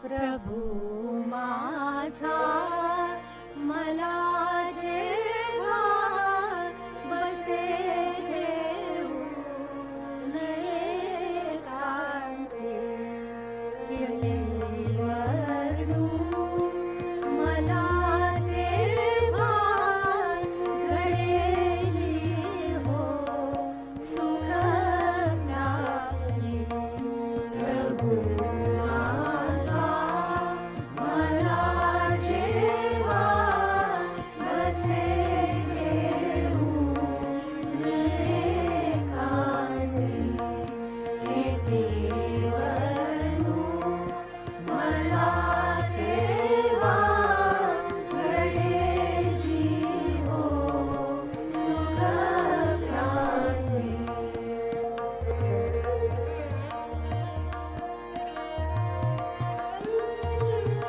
प्रभु माझा मला जेव्हा बसे घेऊन एकांती किती वर्णू मला तेव्हा घडेजी हो सुख प्राप्ती प्रभु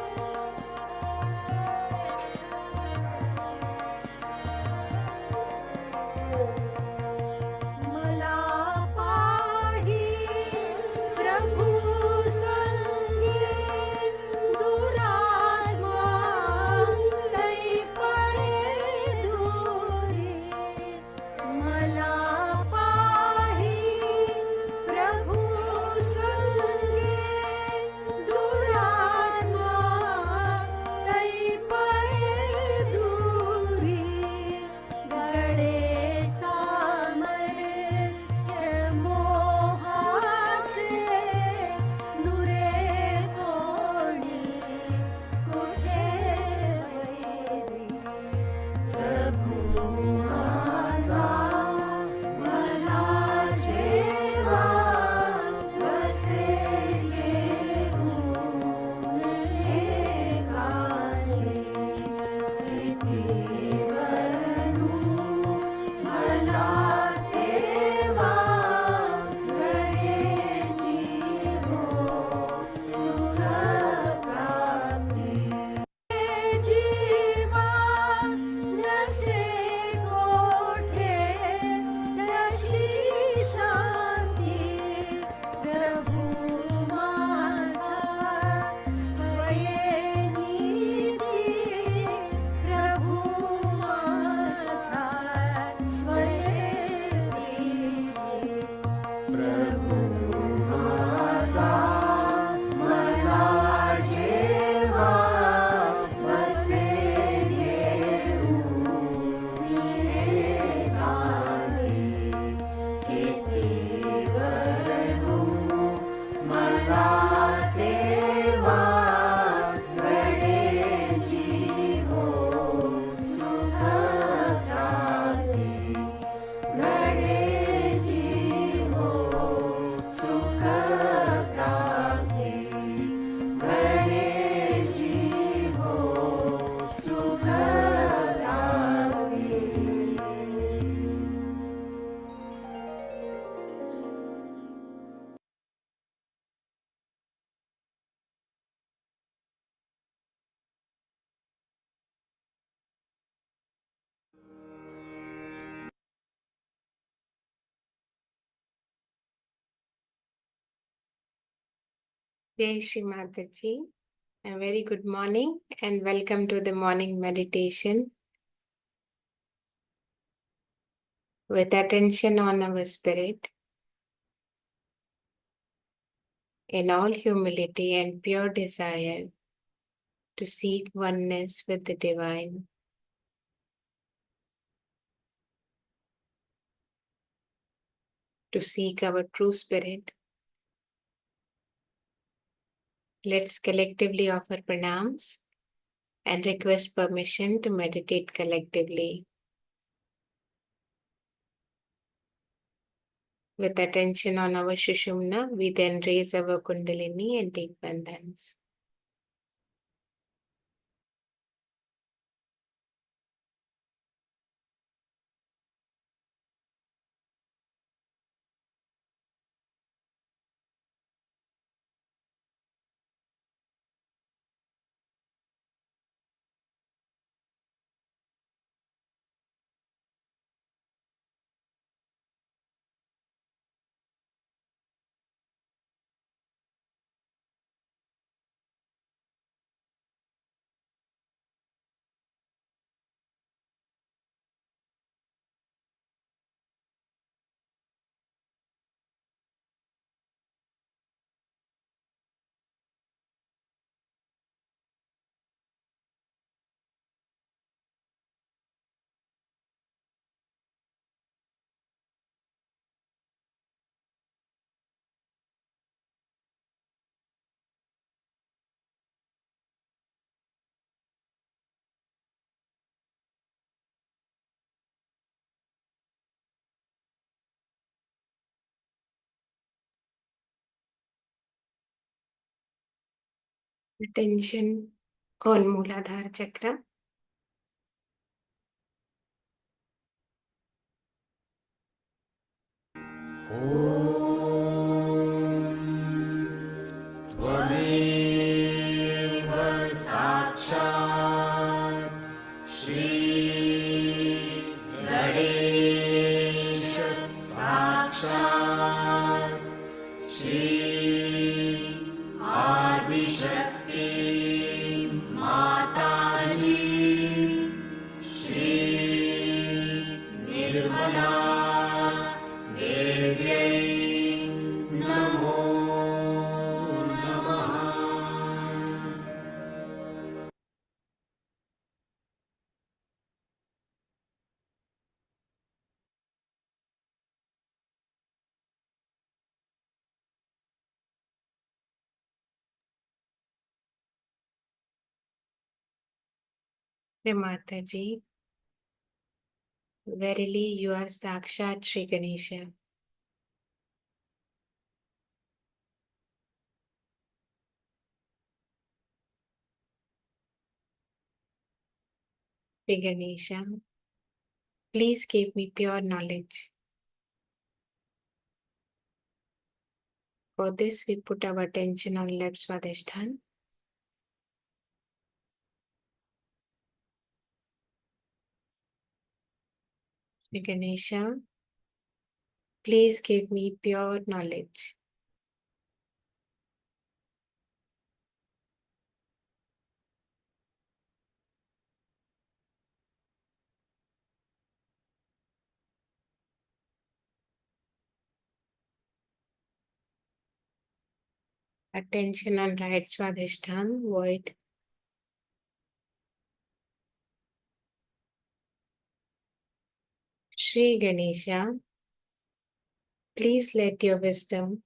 Jai Shri Mataji. A very good morning and welcome to the morning meditation with attention on our spirit. in all humility and pure desire to seek oneness with the divine. To seek our true spirit. Let's collectively offer pranams and request permission to meditate collectively. With attention on our Shushumna, we then raise our Kundalini and take bandhans. Attention on Muladhara Chakra. Shri Mataji, verily you are Sakshat Shri Ganesha. Shri Ganesha, please give me pure knowledge. For this, we put our attention on left Swadhisthana. Shri Ganesha, please give me pure knowledge. Attention on right Swadhisthana, void. Shri Ganesha, please let your wisdom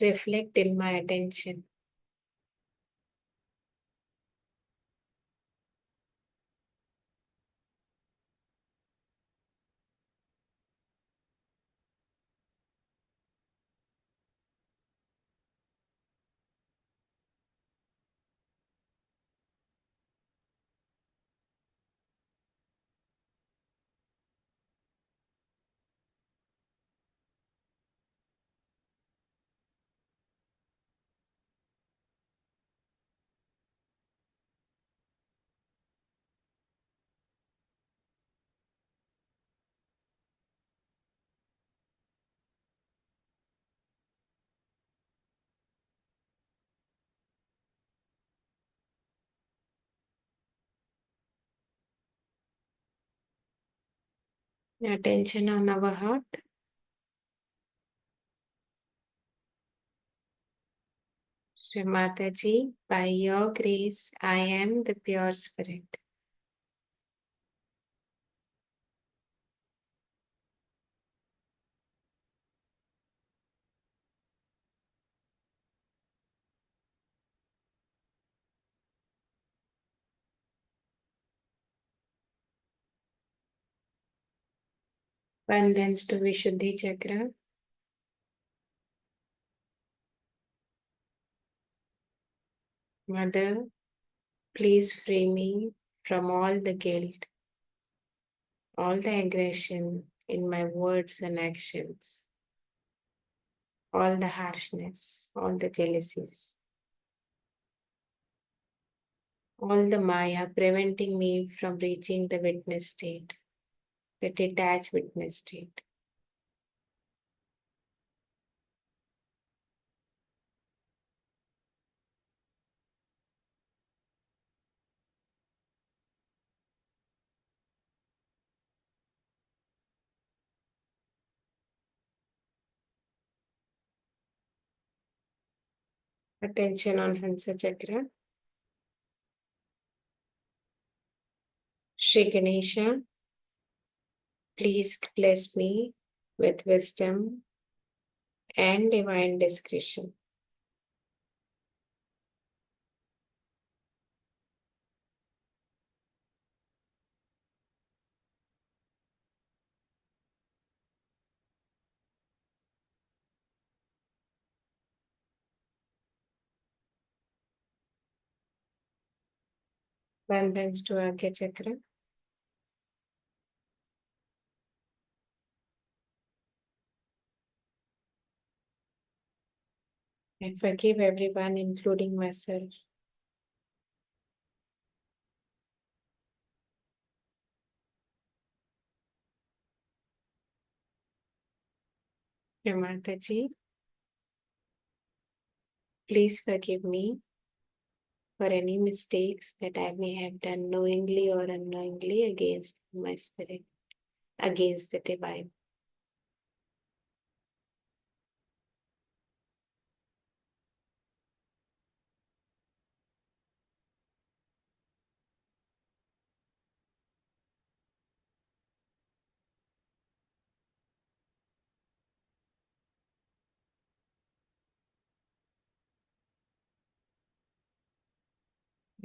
reflect in my attention. Attention on our heart. Shri Mataji, by your grace, I am the pure spirit. Vandans to Vishuddhi Chakra. Mother, please free me from all the guilt, all the aggression in my words and actions, all the harshness, all the jealousies, all the Maya preventing me from reaching the witness state, the detached witness state. Attention on Hansa Chakra. Shri Ganesha, please bless me with wisdom and divine discretion. Bandhans to Agya Chakra. I forgive everyone, including myself. Shri Mataji, please forgive me for any mistakes that I may have done knowingly or unknowingly against my spirit, against the divine.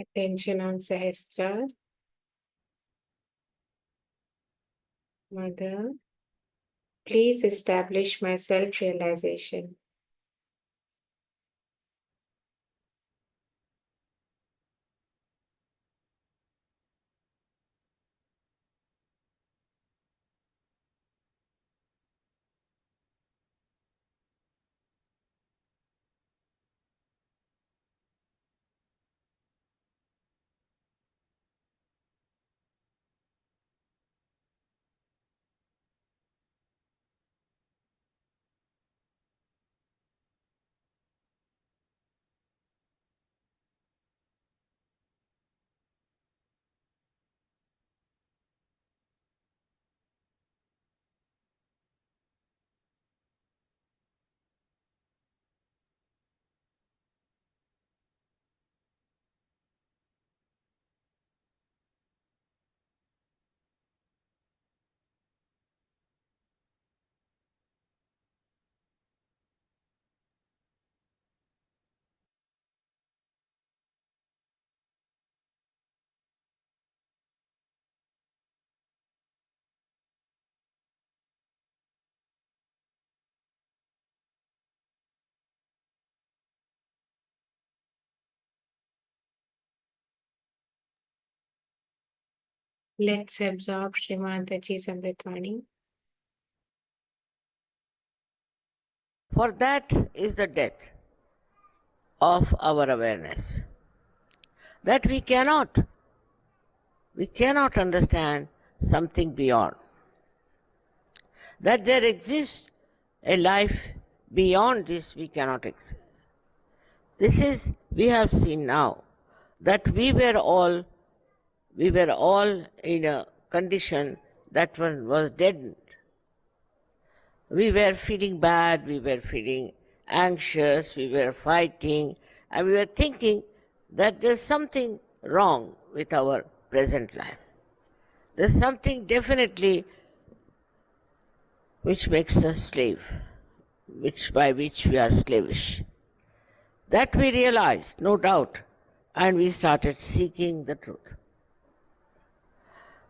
Attention on Sahasrara. Mother, please establish my self-realization. Let's absorb Shri Mataji's Amritvani. For that is the death of our awareness. That we cannot understand something beyond. That there exists a life beyond this we cannot exist. This is, we have seen now, that we were all in a condition that was deadened. We were feeling bad, we were feeling anxious, we were fighting, and we were thinking that there's something wrong with our present life. There's something definitely which makes us slave, by which we are slavish. That we realized, no doubt, and we started seeking the truth.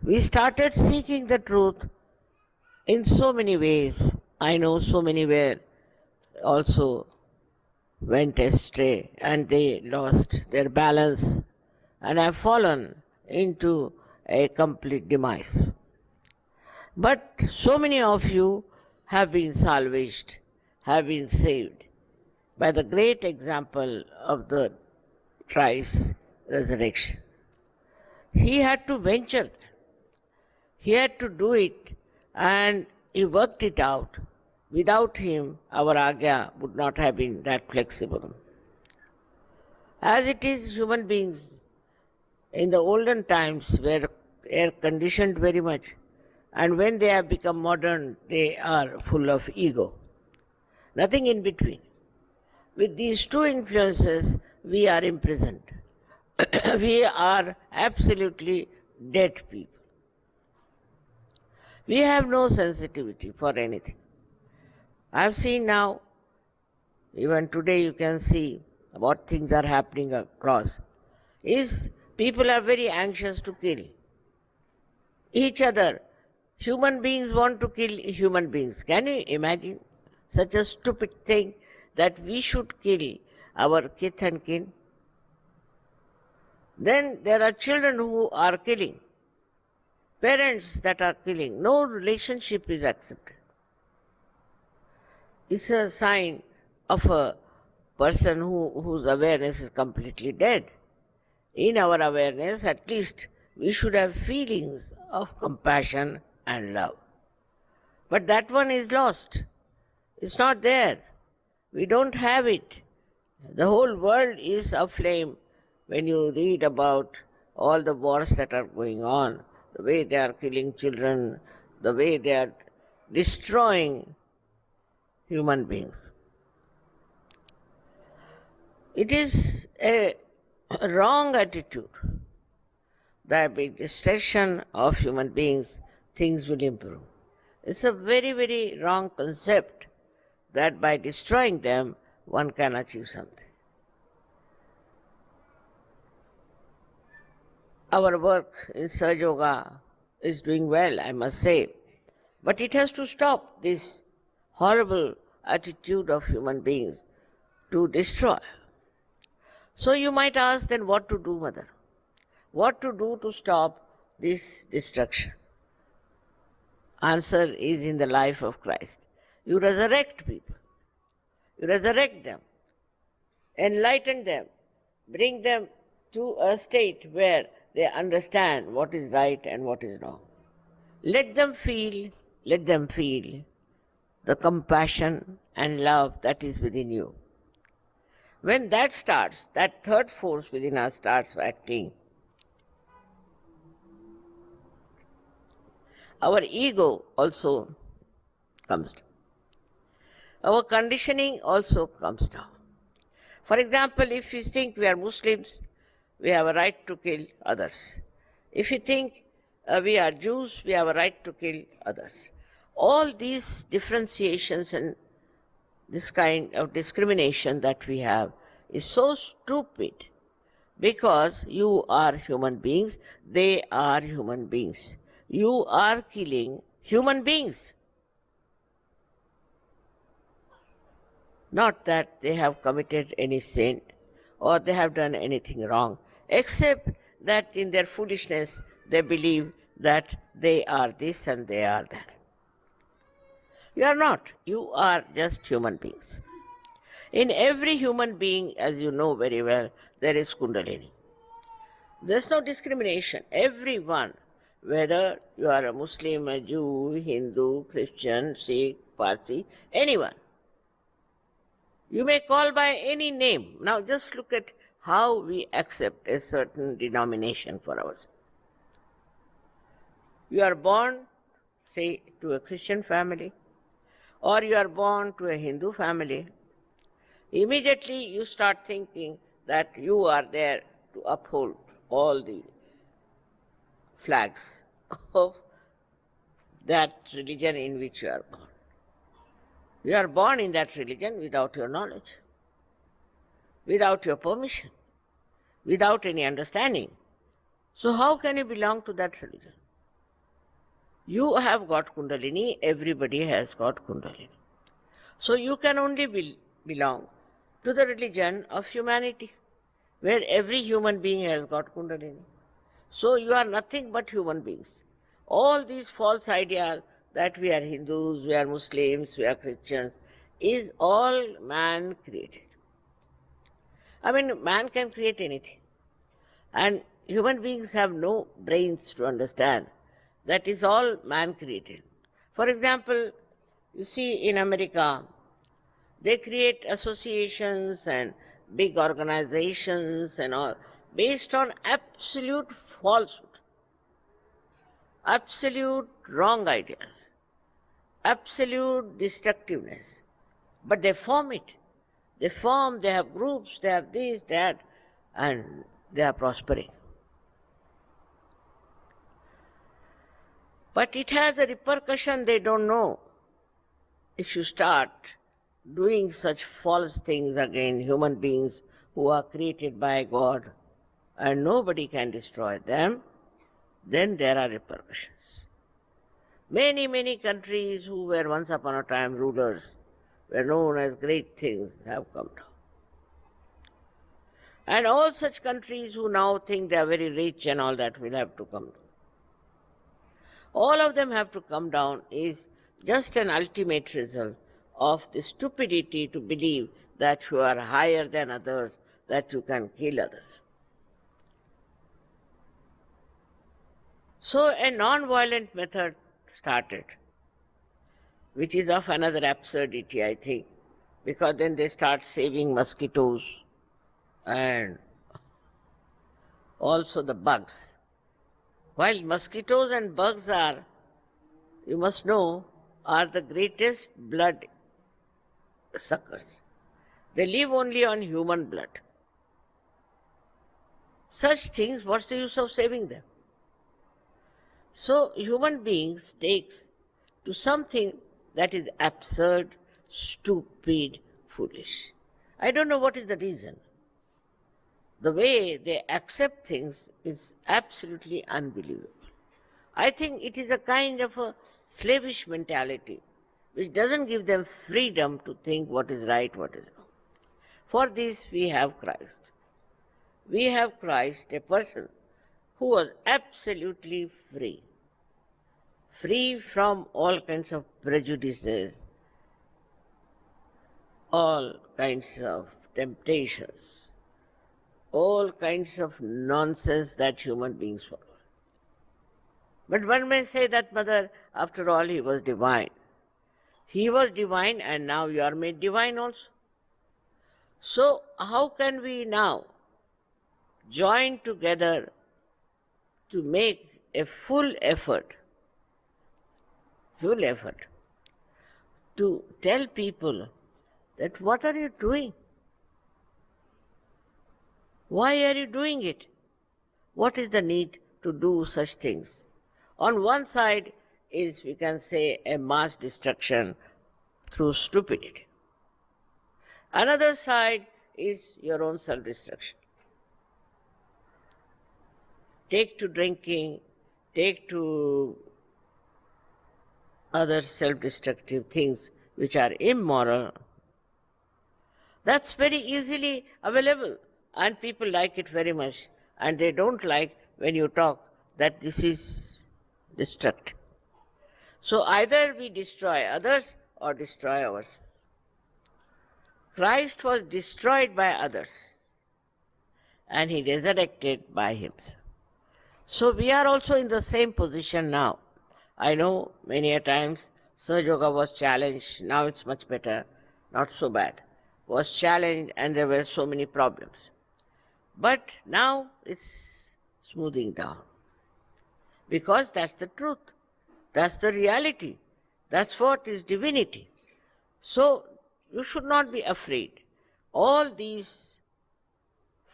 We started seeking the truth in so many ways. I know so many were also went astray and they lost their balance and have fallen into a complete demise. But so many of you have been salvaged, have been saved by the great example of the thrice resurrection. He had to venture, he had to do it, and he worked it out. Without him, our Agya would not have been that flexible. As it is, human beings in the olden times were air conditioned very much, and when they have become modern, they are full of ego. Nothing in between. With these two influences, we are imprisoned. We are absolutely dead people. We have no sensitivity for anything. I have seen now, even today you can see what things are happening across, is people are very anxious to kill each other. Human beings want to kill human beings. Can you imagine such a stupid thing that we should kill our kith and kin? Then there are children who are killing, parents that are killing. No relationship is accepted. It's a sign of a person whose awareness is completely dead. In our awareness, at least, we should have feelings of compassion and love. But that one is lost. It's not there. We don't have it. The whole world is aflame when you read about all the wars that are going on, the way they are killing children, the way they are destroying human beings. It is a wrong attitude that by destruction of human beings, things will improve. It's a very, very wrong concept that by destroying them, one can achieve something. Our work in Sahaja Yoga is doing well, I must say, but it has to stop this horrible attitude of human beings to destroy. So you might ask, then what to do, Mother? What to do to stop this destruction? Answer is in the life of Christ. You resurrect people. You resurrect them, enlighten them, bring them to a state where they understand what is right and what is wrong. Let them feel the compassion and love that is within you. When that starts, that third force within us starts acting, our ego also comes down. Our conditioning also comes down. For example, if you think we are Muslims, we have a right to kill others. If you think we are Jews, we have a right to kill others. All these differentiations and this kind of discrimination that we have is so stupid, because you are human beings, they are human beings. You are killing human beings. Not that they have committed any sin or they have done anything wrong, except that in their foolishness they believe that they are this and they are that. You are not. You are just human beings. In every human being, as you know very well, there is Kundalini. There is no discrimination. Everyone, whether you are a Muslim, a Jew, Hindu, Christian, Sikh, Parsi, anyone, you may call by any name. Now just look at how we accept a certain denomination for ourselves. You are born, say, to a Christian family, or you are born to a Hindu family. Immediately you start thinking that you are there to uphold all the flags of that religion in which you are born. You are born in that religion without your knowledge, without your permission, without any understanding. So how can you belong to that religion? You have got Kundalini, everybody has got Kundalini. So you can only belong to the religion of humanity, where every human being has got Kundalini. So you are nothing but human beings. All these false ideas that we are Hindus, we are Muslims, we are Christians, is all man created. I mean, man can create anything. And human beings have no brains to understand. That is all man created. For example, you see in America, they create associations and big organizations and all based on absolute falsehood, absolute wrong ideas, absolute destructiveness. But they form it. They form, they have groups, they have this, that, and they are prospering. But it has a repercussion they don't know. If you start doing such false things against human beings who are created by God and nobody can destroy them, then there are repercussions. Many countries who were once upon a time rulers, were known as great things, have come down. And all such countries who now think they are very rich and all that will have to come down. All of them have to come down is just an ultimate result of the stupidity to believe that you are higher than others, that you can kill others. So a non-violent method started, which is of another absurdity, I think, because then they start saving mosquitoes and also the bugs. While mosquitoes and bugs are, you must know, are the greatest blood suckers. They live only on human blood. Such things, what's the use of saving them? So human beings takes to something that is absurd, stupid, foolish. I don't know what is the reason. The way they accept things is absolutely unbelievable. I think it is a kind of a slavish mentality which doesn't give them freedom to think what is right, what is wrong. For this we have Christ. We have Christ, a person who was absolutely free. Free from all kinds of prejudices, all kinds of temptations, all kinds of nonsense that human beings follow. But one may say that, Mother, after all, he was divine. He was divine and now you are made divine also. So how can we now join together to make a full effort to tell people that what are you doing? Why are you doing it? What is the need to do such things? On one side is, we can say, a mass destruction through stupidity. Another side is your own self-destruction. Take to drinking, take to other self-destructive things which are immoral. That's very easily available and people like it very much, and they don't like when you talk that this is destructive. So either we destroy others or destroy ourselves. Christ was destroyed by others and he resurrected by himself. So we are also in the same position now. I know many a times Sahaja Yoga was challenged, now it's much better, not so bad. Was challenged and there were so many problems. But now it's smoothing down. Because that's the truth. That's the reality. That's what is divinity. So you should not be afraid. All these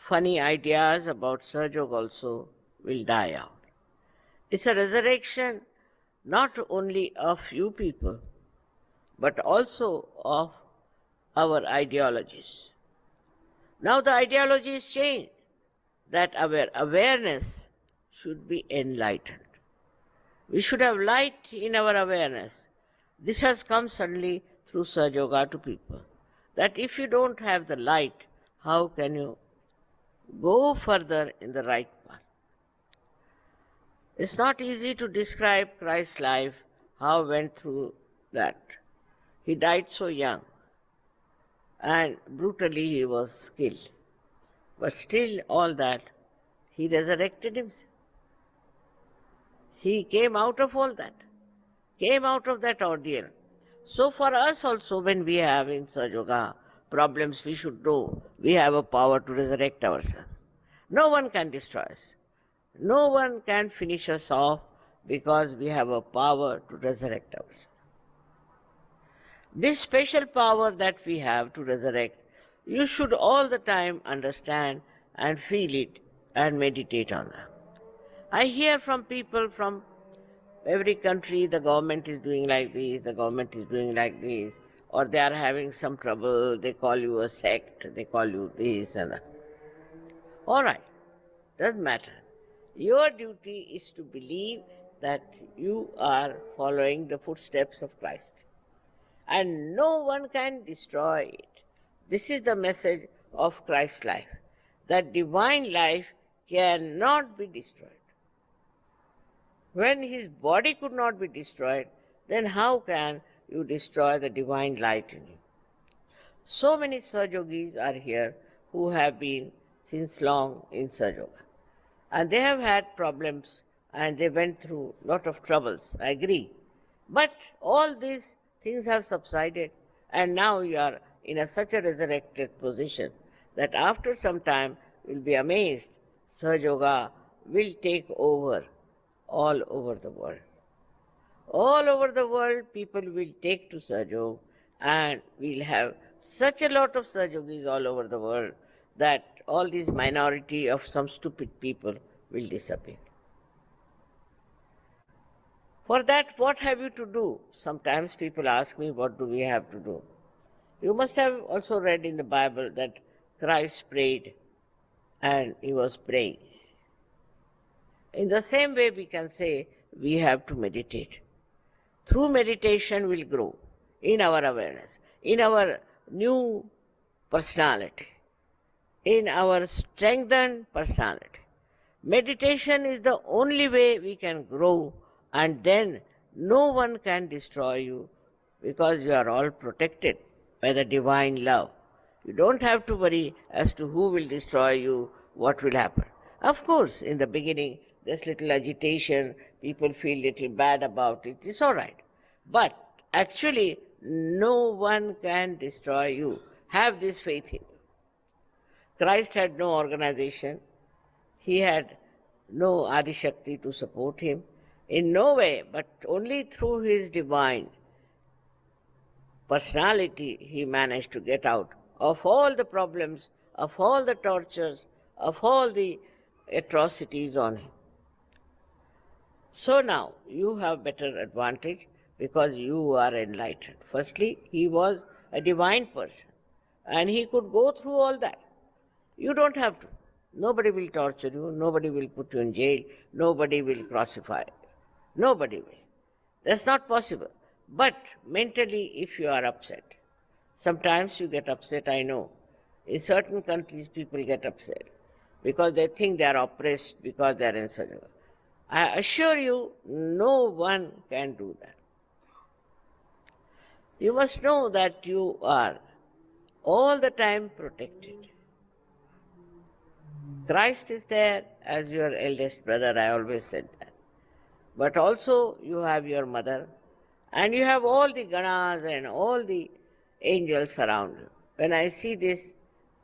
funny ideas about Sahaja Yoga also will die out. It's a resurrection not only of you people, but also of our ideologies. Now the ideology is changed, that our awareness should be enlightened. We should have light in our awareness. This has come suddenly through Sahaja Yoga to people, that if you don't have the light, how can you go further in the right path? It's not easy to describe Christ's life, how he went through that. He died so young and brutally he was killed. But still all that, he resurrected himself. He came out of all that, came out of that ordeal. So for us also, when we have in Sahaja Yoga problems, we should know we have a power to resurrect ourselves. No one can destroy us. No one can finish us off because we have a power to resurrect ourselves. This special power that we have to resurrect, you should all the time understand and feel it and meditate on that. I hear from people from every country, the government is doing like this, the government is doing like this, or they are having some trouble, they call you a sect, they call you this and that. All right, doesn't matter. Your duty is to believe that you are following the footsteps of Christ. And no one can destroy it. This is the message of Christ's life, that divine life cannot be destroyed. When his body could not be destroyed, then how can you destroy the divine light in him? So many Sahaja Yogis are here who have been since long in Sahaja Yoga. And they have had problems and they went through a lot of troubles, I agree. But all these things have subsided and now you are in such a resurrected position that after some time you will be amazed. Sahaja Yoga will take over all over the world. All over the world people will take to Sahaja Yoga and we'll have such a lot of Sahaja Yogis all over the world that all these minority of some stupid people will disappear. For that, what have you to do? Sometimes people ask me, what do we have to do? You must have also read in the Bible that Christ prayed and he was praying. In the same way we can say we have to meditate. Through meditation we'll grow in our awareness, in our new personality, in our strengthened personality. Meditation is the only way we can grow, and then no one can destroy you because you are all protected by the divine love. You don't have to worry as to who will destroy you, what will happen. Of course, in the beginning there's little agitation, people feel little bad about it, it's all right. But actually no one can destroy you. Have this faith in you. Christ had no organization. He had no Adi Shakti to support him. In no way, but only through his divine personality he managed to get out of all the problems, of all the tortures, of all the atrocities on him. So now you have better advantage because you are enlightened. Firstly, he was a divine person and he could go through all that. You don't have to. Nobody will torture you, nobody will put you in jail, nobody will crucify you. Nobody will. That's not possible. But mentally, if you are upset, sometimes you get upset, I know. In certain countries, people get upset because they think they are oppressed because they are in such a way. I assure you, no one can do that. You must know that you are all the time protected. Christ is there as your eldest brother, I always said that. But also you have your mother and you have all the ganas and all the angels around you. When I see this,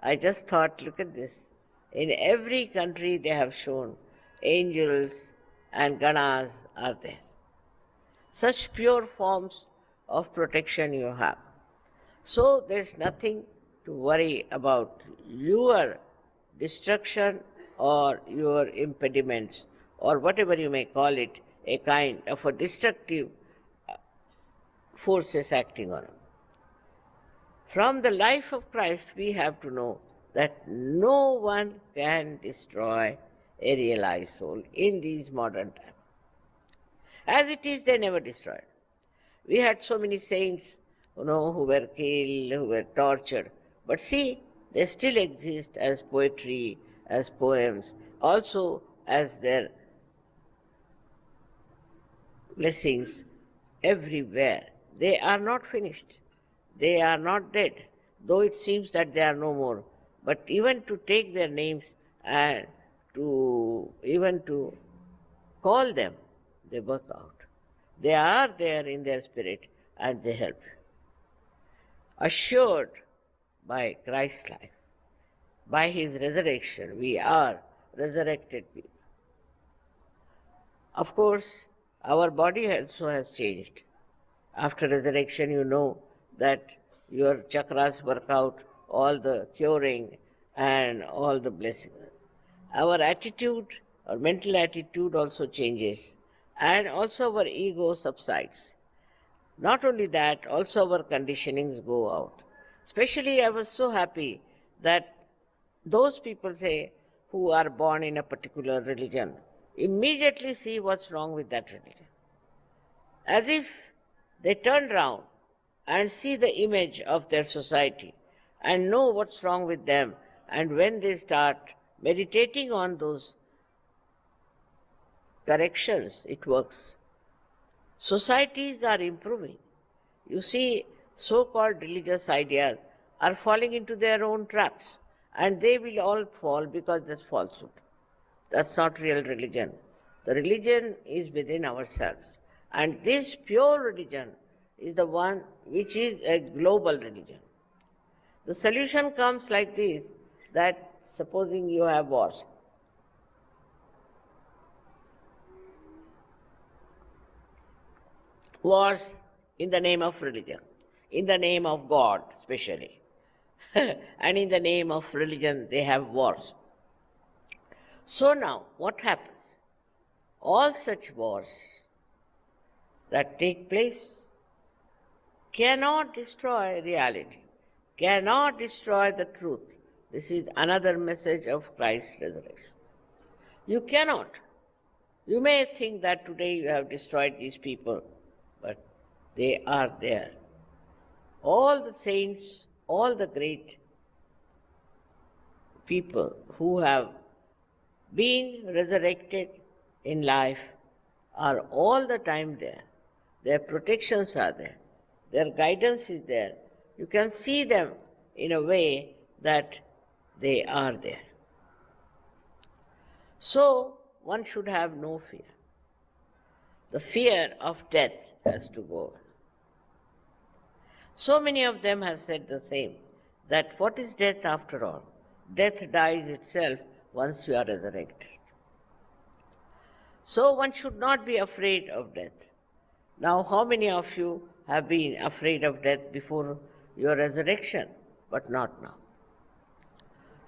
I just thought, look at this. In every country they have shown angels and ganas are there. Such pure forms of protection you have. So there's nothing to worry about your destruction or your impediments, or whatever you may call it, a kind of a destructive forces acting on them. From the life of Christ, we have to know that no one can destroy a realized soul in these modern times. As it is, they never destroyed. We had so many saints, who were killed, who were tortured. But see, they still exist as poetry, as poems, also as their blessings everywhere. They are not finished. They are not dead, though it seems that they are no more. But even to take their names and to call them, they work out. They are there in their spirit and they help you. Assured by Christ's life, by his resurrection, we are resurrected people. Of course, our body also has changed. After resurrection, you know that your chakras work out all the curing and all the blessings. Our attitude, our mental attitude also changes, and also our ego subsides. Not only that, also our conditionings go out. Especially, I was so happy that those people say who are born in a particular religion immediately see what's wrong with that religion. As if they turn round and see the image of their society and know what's wrong with them, and when they start meditating on those corrections, it works. Societies are improving. You see, so-called religious ideas are falling into their own traps, and they will all fall because that's falsehood. That's not real religion. The religion is within ourselves. And this pure religion is the one which is a global religion. The solution comes like this, that supposing you have wars. Wars in the name of religion, in the name of God especially. And in the name of religion they have wars. So now, what happens? All such wars that take place cannot destroy reality, cannot destroy the truth. This is another message of Christ's resurrection. You cannot. You may think that today you have destroyed these people, but they are there. All the saints, all the great people who have been resurrected in life are all the time there. Their protections are there. Their guidance is there. You can see them in a way that they are there. So, one should have no fear. The fear of death has to go. So many of them have said the same, that what is death after all? Death dies itself once you are resurrected. So one should not be afraid of death. Now, how many of you have been afraid of death before your resurrection, but not now?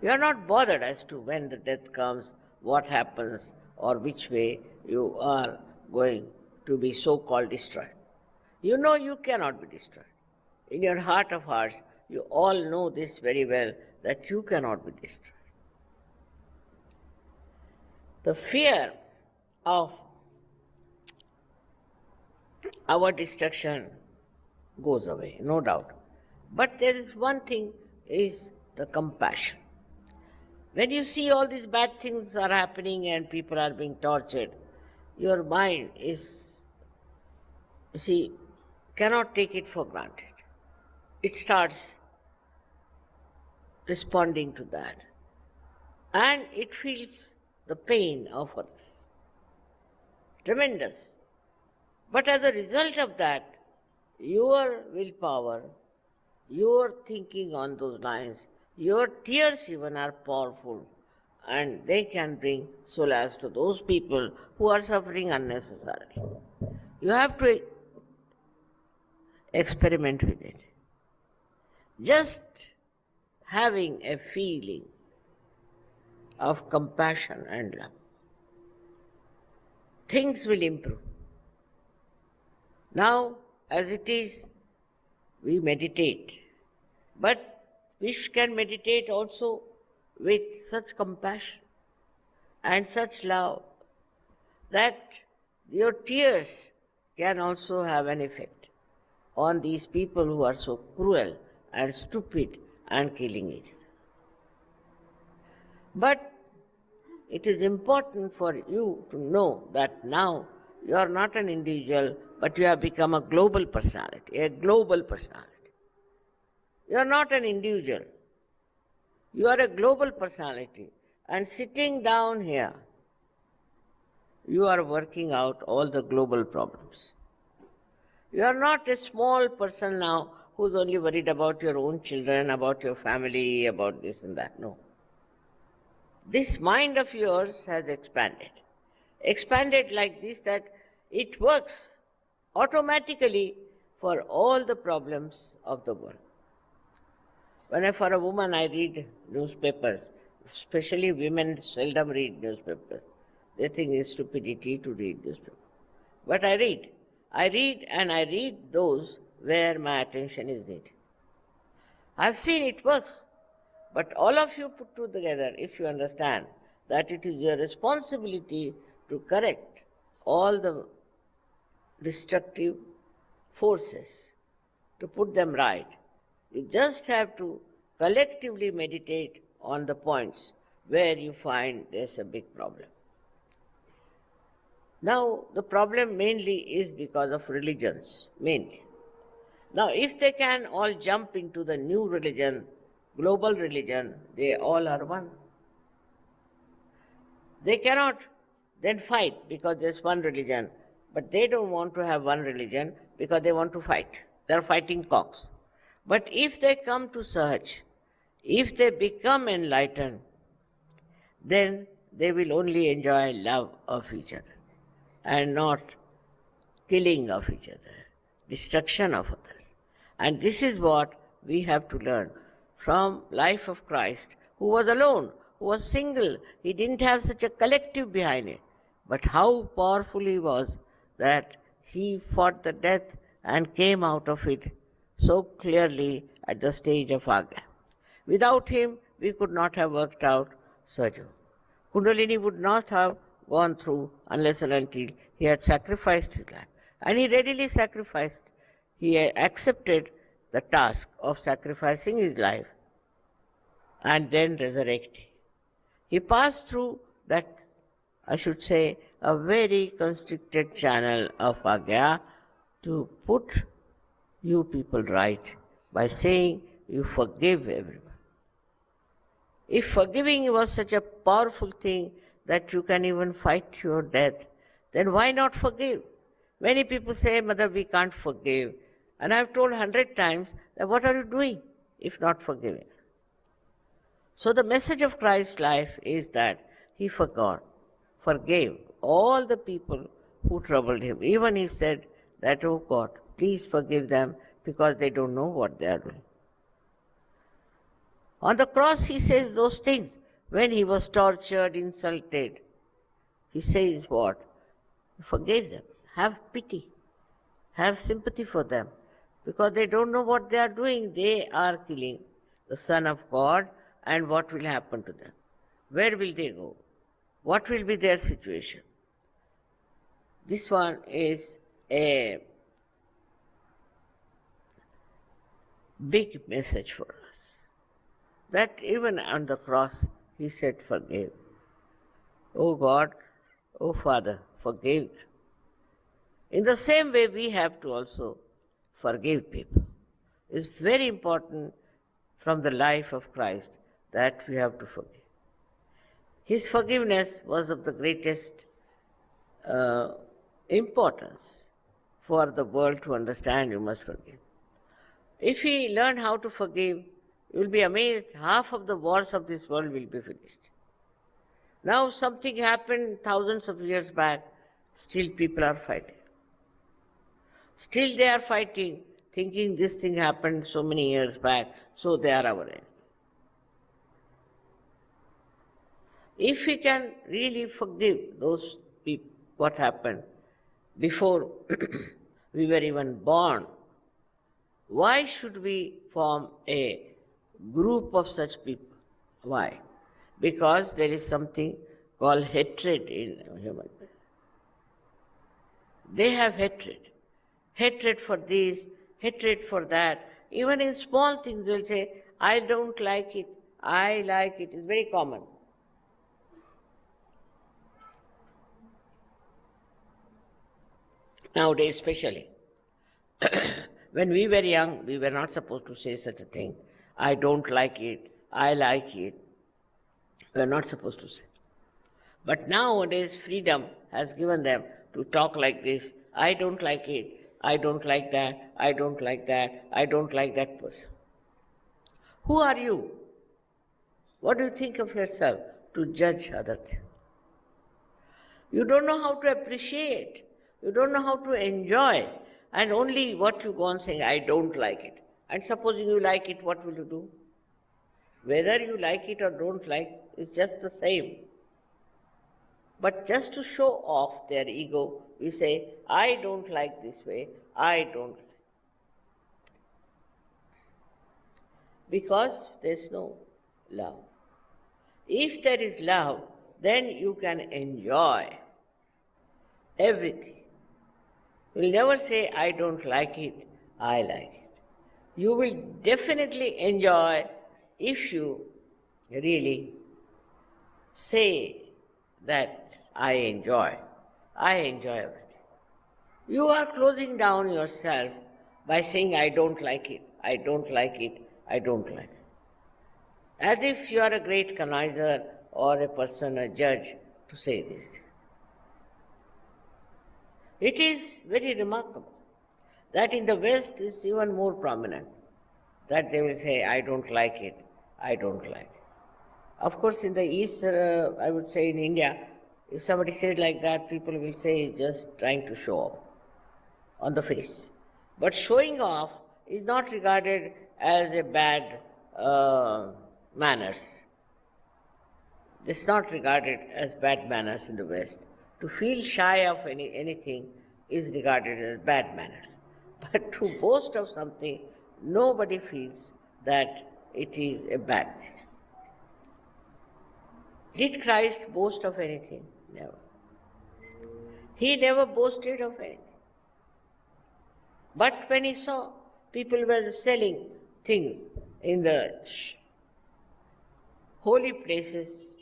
You are not bothered as to when the death comes, what happens, or which way you are going to be so-called destroyed. You know you cannot be destroyed. In your heart of hearts, you all know this very well, that you cannot be destroyed. The fear of our destruction goes away, no doubt. But there is one thing, is the compassion. When you see all these bad things are happening and people are being tortured, your mind cannot take it for granted. It starts responding to that. And it feels the pain of others. Tremendous. But as a result of that, your willpower, your thinking on those lines, your tears even are powerful, and they can bring solace to those people who are suffering unnecessarily. You have to experiment with it. Just having a feeling of compassion and love, things will improve. Now, as it is, we meditate, but we can meditate also with such compassion and such love that your tears can also have an effect on these people who are so cruel and stupid and killing each other. But it is important for you to know that now you are not an individual, but you have become a global personality, a global personality. You are not an individual. You are a global personality. And sitting down here, you are working out all the global problems. You are not a small person now who's only worried about your own children, about your family, about this and that. No. This mind of yours has expanded. Expanded like this that it works automatically for all the problems of the world. When for a woman I read newspapers, especially women seldom read newspapers. They think it's stupidity to read newspapers. But I read. I read those where my attention is needed. I've seen it works. But all of you put together, if you understand that it is your responsibility to correct all the destructive forces, to put them right, you just have to collectively meditate on the points where you find there's a big problem. Now, the problem mainly is because of religions, mainly. Now, if they can all jump into the new religion, global religion, they all are one. They cannot then fight because there's one religion, but they don't want to have one religion because they want to fight. They're fighting cocks. But if they come to Sahaj, if they become enlightened, then they will only enjoy love of each other and not killing of each other, destruction of others. And this is what we have to learn from life of Christ, who was alone, who was single. He didn't have such a collective behind it. But how powerful he was that he fought the death and came out of it so clearly at the stage of Agya. Without him, we could not have worked out Sahaja. Kundalini would not have gone through unless and until he had sacrificed his life. And he readily sacrificed. He accepted the task of sacrificing his life and then resurrecting. He passed through that, I should say, a very constricted channel of Agya to put you people right by saying you forgive everyone. If forgiving was such a powerful thing that you can even fight your death, then why not forgive? Many people say, Mother, we can't forgive. And I've told 100 times that what are you doing if not forgiving? So the message of Christ's life is that he forgave all the people who troubled him. Even he said that, oh God, please forgive them because they don't know what they are doing. On the cross he says those things. When he was tortured, insulted, he says what? Forgive them. Have pity. Have sympathy for them. Because they don't know what they are doing. They are killing the Son of God, and what will happen to them? Where will they go? What will be their situation? This one is a big message for us. That even on the cross, he said, forgive. Oh God, oh Father, forgive. In the same way, we have to also forgive people. It's very important from the life of Christ that we have to forgive. His forgiveness was of the greatest importance for the world to understand. You must forgive. If we learn how to forgive, you will be amazed, half of the wars of this world will be finished. Now something happened thousands of years back, still people are fighting. Still they are fighting, thinking this thing happened so many years back, so they are our enemy. If we can really forgive those people, what happened before we were even born, why should we form a group of such people? Why? Because there is something called hatred in human beings. They have hatred. Hatred for this, hatred for that. Even in small things they'll say, I don't like it, I like it. It's very common. Nowadays especially. When we were young, we were not supposed to say such a thing. I don't like it, I like it. We are not supposed to say. But nowadays, freedom has given them to talk like this. I don't like it, I don't like that, I don't like that, I don't like that person. Who are you? What do you think of yourself to judge other things? You don't know how to appreciate. You don't know how to enjoy. And only what you go on saying, I don't like it. And supposing you like it, what will you do? Whether you like it or don't like, it's just the same. But just to show off their ego, we say, I don't like this way, I don't like. Because there's no love. If there is love, then you can enjoy everything. You'll never say, I don't like it, I like it. You will definitely enjoy if you really say that I enjoy everything. You are closing down yourself by saying, I don't like it, I don't like it, I don't like it. As if you are a great connoisseur or a person, a judge, to say this. It is very remarkable that in the West is even more prominent, that they will say, I don't like it, I don't like it. Of course, in the East, I would say in India, if somebody says like that, people will say he's just trying to show off on the face. But showing off is not regarded as a bad manners. It's not regarded as bad manners in the West. To feel shy of anything is regarded as bad manners. But to boast of something, nobody feels that it is a bad thing. Did Christ boast of anything? Never. He never boasted of anything. But when he saw people were selling things in the holy places,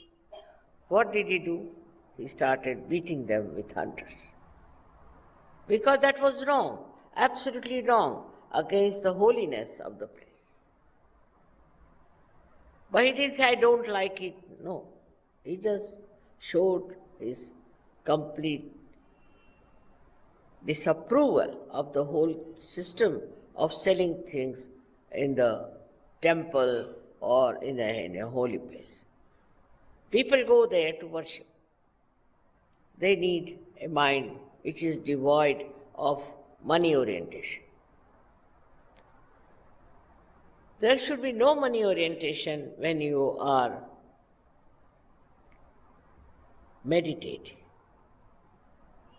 what did he do? He started beating them with hunters. Because that was wrong, absolutely wrong, against the holiness of the place. But he didn't say, I don't like it. No. He just showed his complete disapproval of the whole system of selling things in the temple or in a holy place. People go there to worship. They need a mind which is devoid of money orientation. There should be no money orientation when you are meditating.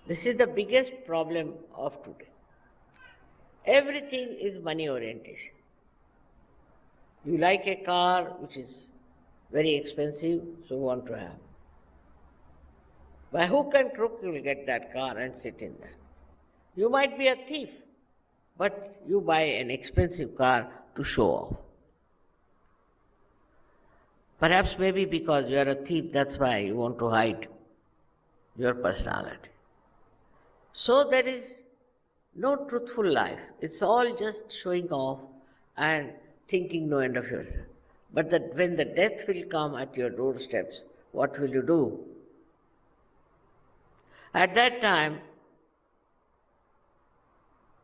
This is the biggest problem of today. Everything is money orientation. You like a car which is very expensive, so you want to have. By hook and crook you will get that car and sit in that. You might be a thief, but you buy an expensive car to show off. Perhaps maybe because you are a thief, that's why you want to hide your personality. So there is no truthful life. It's all just showing off and thinking no end of yourself. But when the death will come at your doorsteps, what will you do? At that time,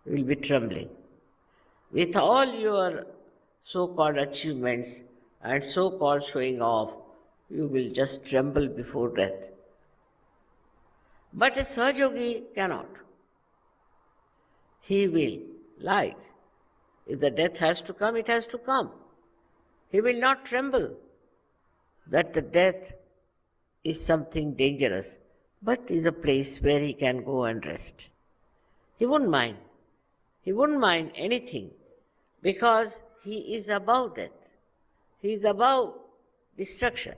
you will be trembling. With all your so-called achievements and so-called showing off, you will just tremble before death. But a Sahaja Yogi cannot. He will lie. If the death has to come, it has to come. He will not tremble that the death is something dangerous, but is a place where he can go and rest. He wouldn't mind. He wouldn't mind anything because he is above death. He is above destruction.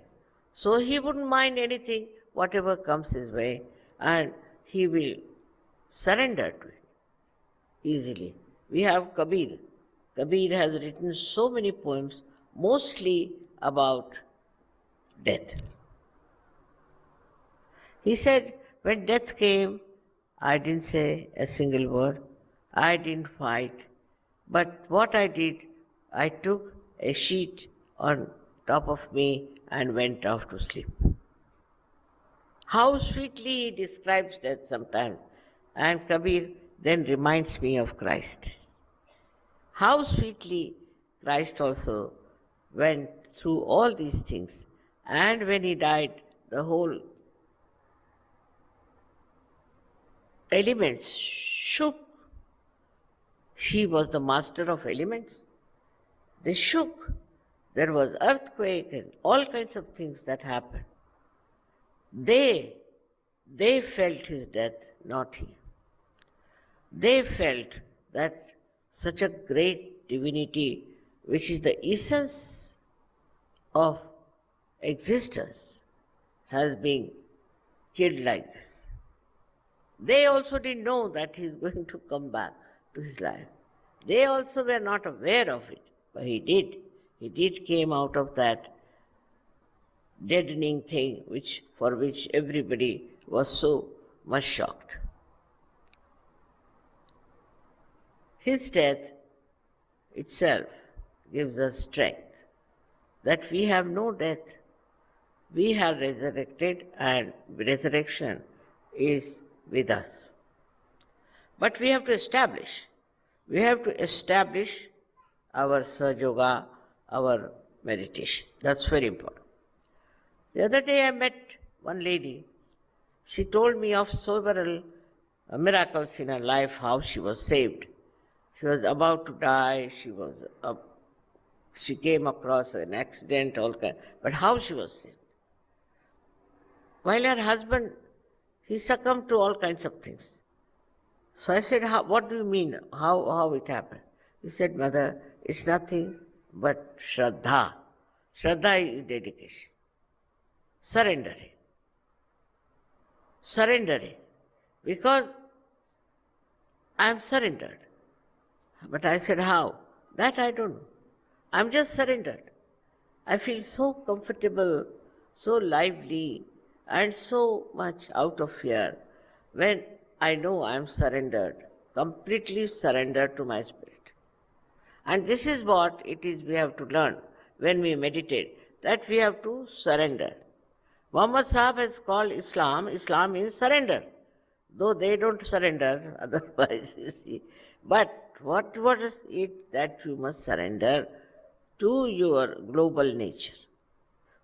So he wouldn't mind anything, whatever comes his way, and he will surrender to it easily. We have Kabir. Kabir has written so many poems, mostly about death. He said, when death came, I didn't say a single word. I didn't fight. But what I did, I took a sheet on top of me and went off to sleep. How sweetly he describes death sometimes. And Kabir then reminds me of Christ. How sweetly Christ also went through all these things. And when he died, the whole elements shook. He was the master of elements. They shook. There was earthquake and all kinds of things that happened. They felt his death, not he. They felt that such a great divinity, which is the essence of existence, has been killed like this. They also didn't know that he is going to come back to his life. They also were not aware of it, but he did. He did came out of that deadening thing for which everybody was so much shocked. His death itself gives us strength, that we have no death. We have resurrected and resurrection is with us. But we have to establish our Sahaja Yoga, our meditation. That's very important. The other day I met one lady. She told me of several miracles in her life, how she was saved. She was about to die, she came across an accident, but how she was saved. While her husband, he succumbed to all kinds of things. So I said, what do you mean? How it happened? He said, Mother, it's nothing but Shraddha. Shraddha is dedication. Surrendering. Because I am surrendered. But I said, how? That I don't know. I'm just surrendered. I feel so comfortable, so lively, and so much out of fear when I know I am surrendered, completely surrendered to my spirit. And this is what it is we have to learn when we meditate, that we have to surrender. Muhammad Sahib has called Islam means surrender. Though they don't surrender, otherwise, you see. But what is it that you must surrender to your global nature,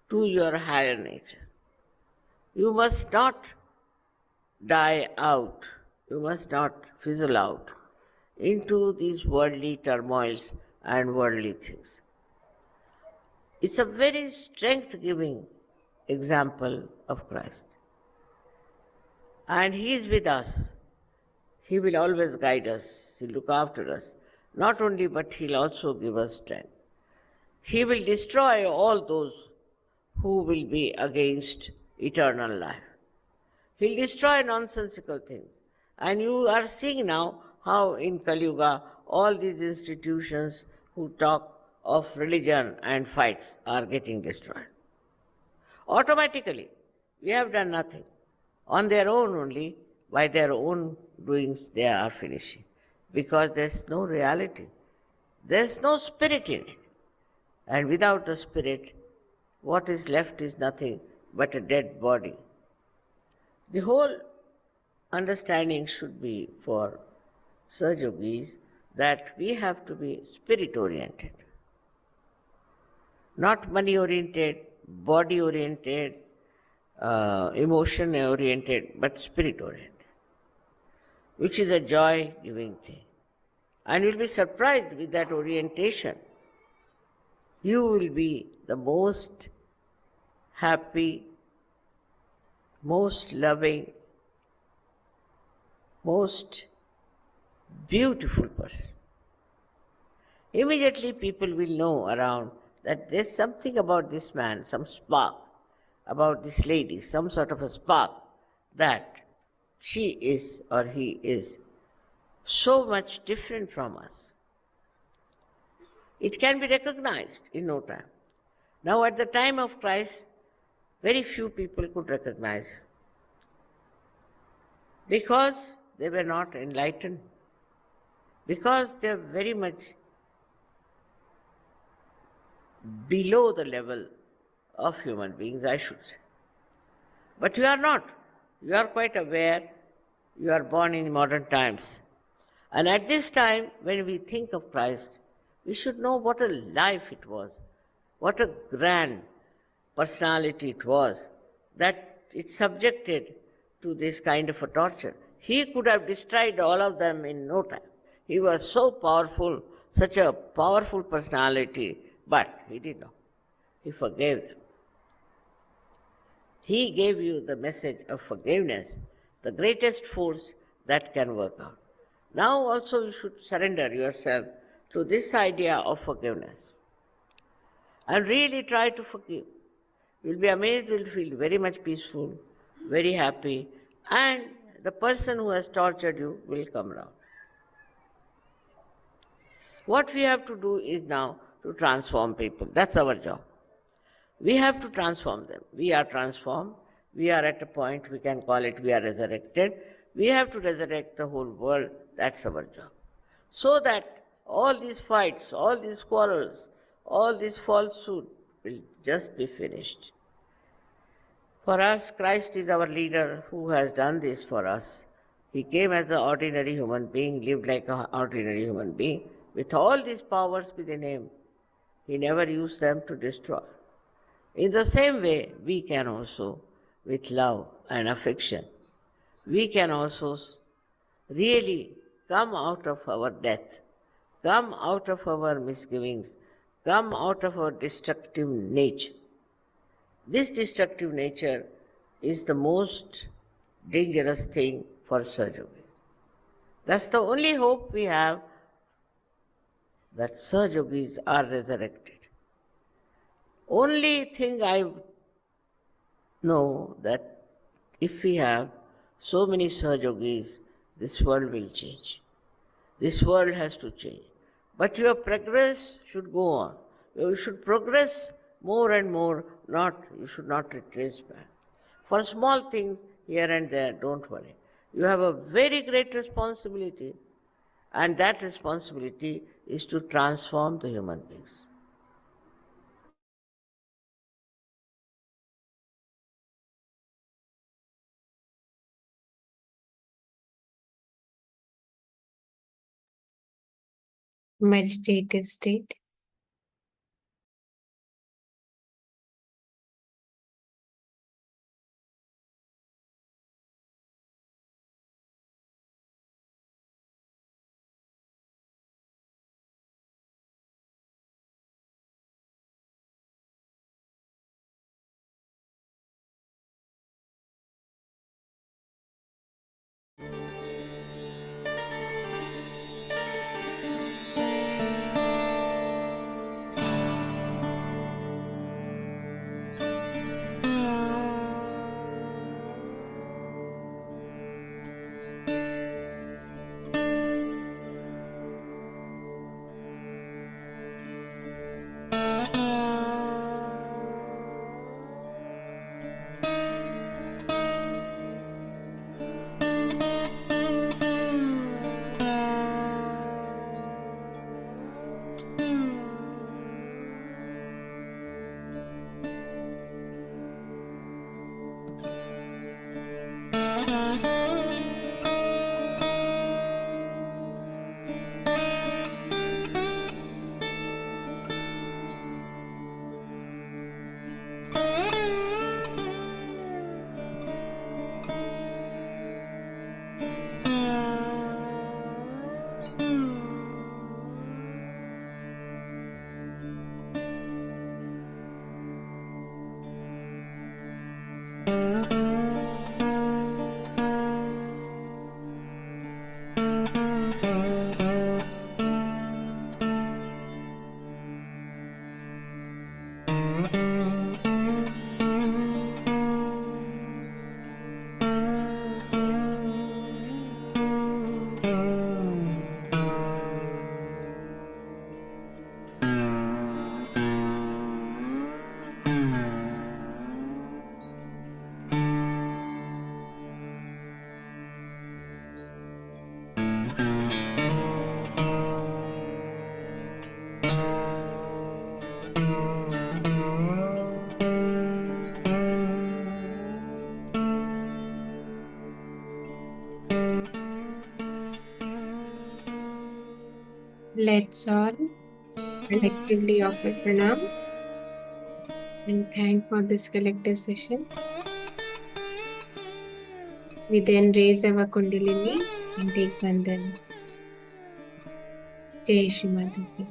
to your higher nature? You must not die out, you must not fizzle out into these worldly turmoils and worldly things. It's a very strength-giving example of Christ. And He is with us. He will always guide us. He'll look after us. Not only, but He'll also give us strength. He will destroy all those who will be against eternal life. He'll destroy nonsensical things. And you are seeing now how in Kali Yuga all these institutions who talk of religion and fights are getting destroyed. Automatically, we have done nothing. On their own only, by their own doings, they are finishing. Because there's no reality. There's no spirit in it. And without the spirit, what is left is nothing but a dead body. The whole understanding should be for Sahaja Yogis that we have to be spirit-oriented. Not money-oriented, body-oriented, emotion-oriented, but spirit-oriented, which is a joy-giving thing. And you'll be surprised with that orientation. You will be the most happy, most loving, most beautiful person. Immediately people will know around that there's something about this man, some spark, about this lady, some sort of a spark, that she is or he is so much different from us. It can be recognized in no time. Now at the time of Christ, very few people could recognize him because they were not enlightened, because they are very much below the level of human beings, I should say. But you are not. You are quite aware. You are born in modern times. And at this time, when we think of Christ, we should know what a life it was, what a grand personality it was, that it subjected to this kind of a torture. He could have destroyed all of them in no time. He was so powerful, such a powerful personality, but he did not. He forgave them. He gave you the message of forgiveness, the greatest force that can work out. Now also you should surrender yourself to this idea of forgiveness and really try to forgive. You'll be amazed, you'll feel very much peaceful, very happy, and the person who has tortured you will come around. What we have to do is now to transform people. That's our job. We have to transform them. We are transformed. We are at a point, we can call it, we are resurrected. We have to resurrect the whole world. That's our job. So that all these fights, all these quarrels, all this falsehood will just be finished. For us, Christ is our leader who has done this for us. He came as an ordinary human being, lived like an ordinary human being, with all these powers within him. He never used them to destroy. In the same way, we can also, with love and affection, we can also really come out of our death, come out of our misgivings, come out of our destructive nature. This destructive nature is the most dangerous thing for Sahaja Yoga. That's the only hope we have, that Sahaja Yogis are resurrected. Only thing I know that if we have so many Sahaja Yogis, this world will change. This world has to change. But your progress should go on. You should progress more and more, you should not retrace back. For small things here and there, don't worry. You have a very great responsibility, and that responsibility is to transform the human beings. Meditative state. Let's all collectively offer pranams and thank for this collective session. We then raise our Kundalini and take bandhans. Jai Shri Mataji.